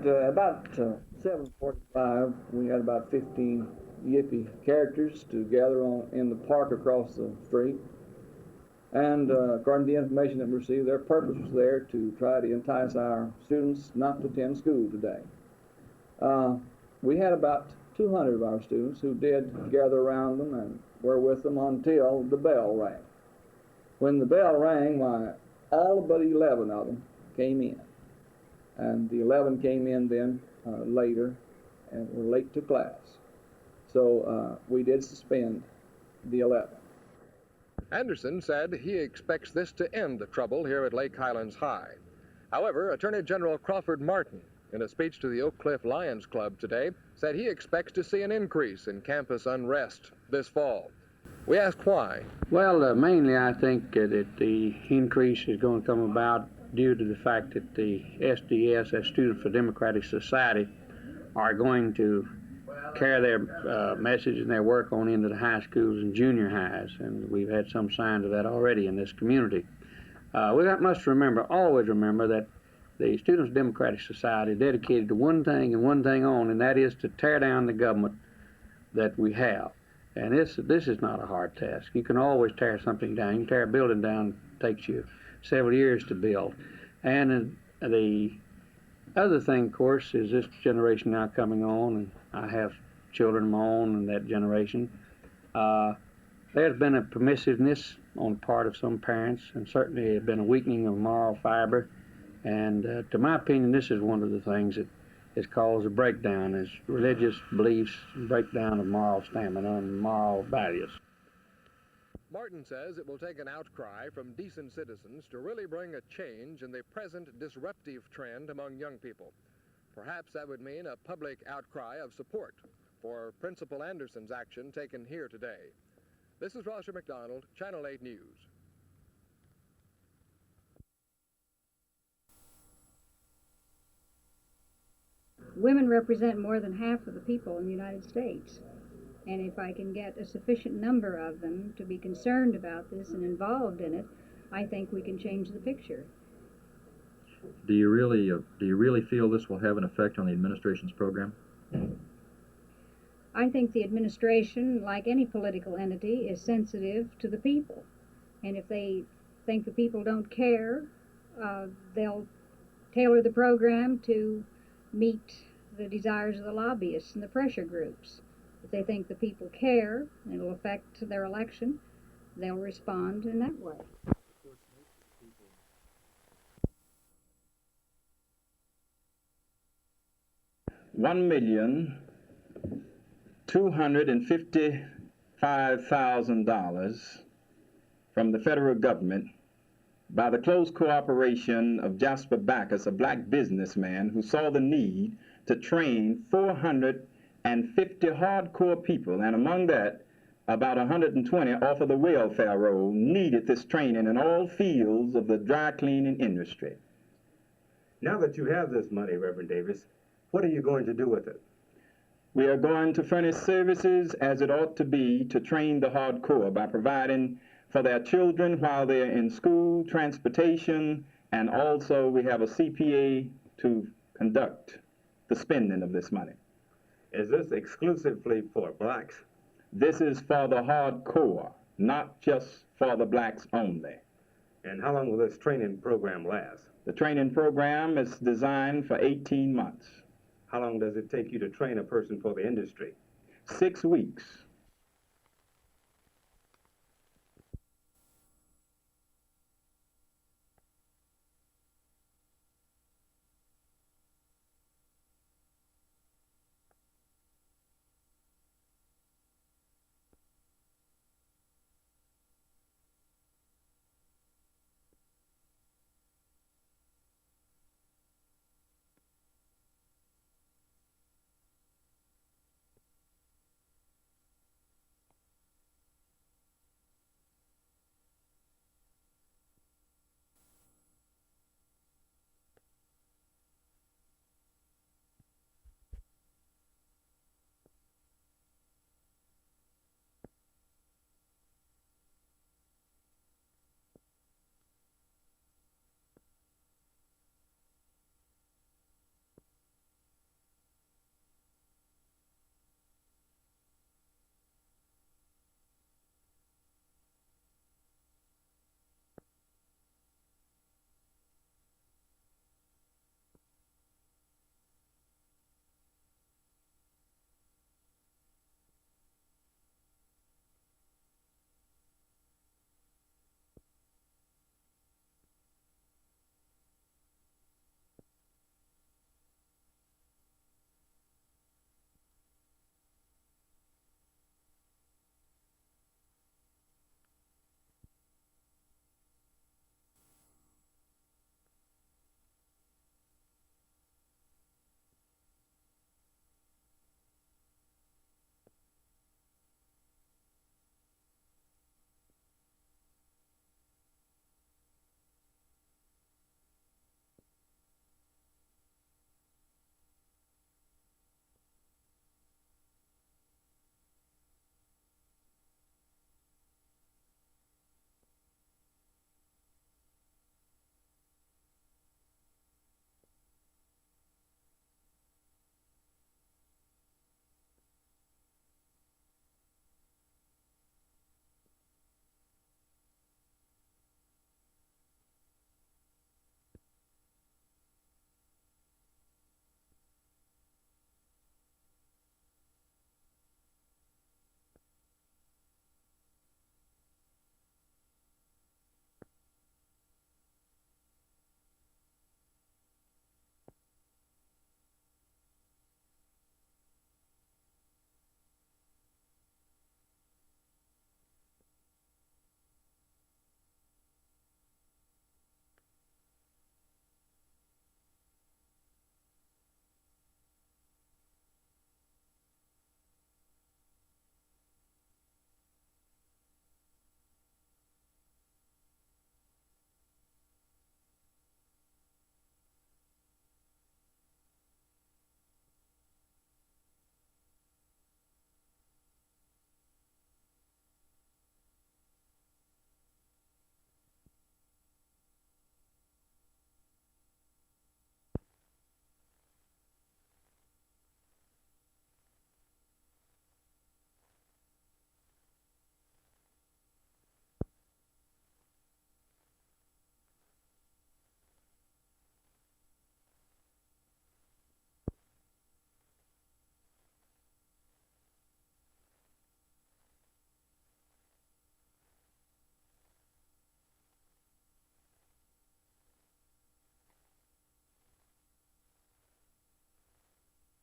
about 7:45, we had about 15 yippie characters to gather in the park across the street. And according to the information that we received, their purpose was there to try to entice our students not to attend school today. We had about 200 of our students who did gather around them and were with them until the bell rang. When the bell rang, why, all but 11 of them came in. And the 11 came in then later and were late to class. So we did suspend the 11. Anderson said he expects this to end the trouble here at Lake Highlands High. However, Attorney General Crawford Martin, in a speech to the Oak Cliff Lions Club today, said he expects to see an increase in campus unrest this fall. We asked why. Well, mainly I think that the increase is going to come about due to the fact that the SDS, as Students for Democratic Society, are going to carry their message and their work on into the high schools and junior highs, and we've had some signs of that already in this community. We must remember, always remember, that the Students for Democratic Society is dedicated to one thing and one thing on, and that is to tear down the government that we have. And this is not a hard task. You can always tear something down. You can tear a building down, it takes you several years to build. And the other thing, of course, is this generation now coming on, and I have children of my own in that generation. There's been a permissiveness on the part of some parents, and certainly there's been a weakening of moral fiber. And to my opinion, this is one of the things that has caused a breakdown, is religious beliefs, breakdown of moral stamina and moral values. Martin says it will take an outcry from decent citizens to really bring a change in the present disruptive trend among young people. Perhaps that would mean a public outcry of support for Principal Anderson's action taken here today. This is McDonald, Channel 8 News. Women represent more than half of the people in the United States. And if I can get a sufficient number of them to be concerned about this and involved in it, I think we can change the picture. Do you really feel this will have an effect on the administration's program? I think the administration, like any political entity, is sensitive to the people. And if they think the people don't care, they'll tailor the program to meet the desires of the lobbyists and the pressure groups. If they think the people care and it'll affect their election, they'll respond in that way. $1,255,000 from the federal government by the close cooperation of Jasper Backus, a black businessman who saw the need to train 450 hardcore people, and among that, about 120 off of the welfare roll needed this training in all fields of the dry cleaning industry. Now that you have this money, Reverend Davis, what are you going to do with it? We are going to furnish services as it ought to be to train the hardcore by providing for their children while they're in school, transportation, and also we have a CPA to conduct the spending of this money. Is this exclusively for blacks? This is for the hardcore, not just for the blacks only. And how long will this training program last? The training program is designed for 18 months. How long does it take you to train a person for the industry? 6 weeks.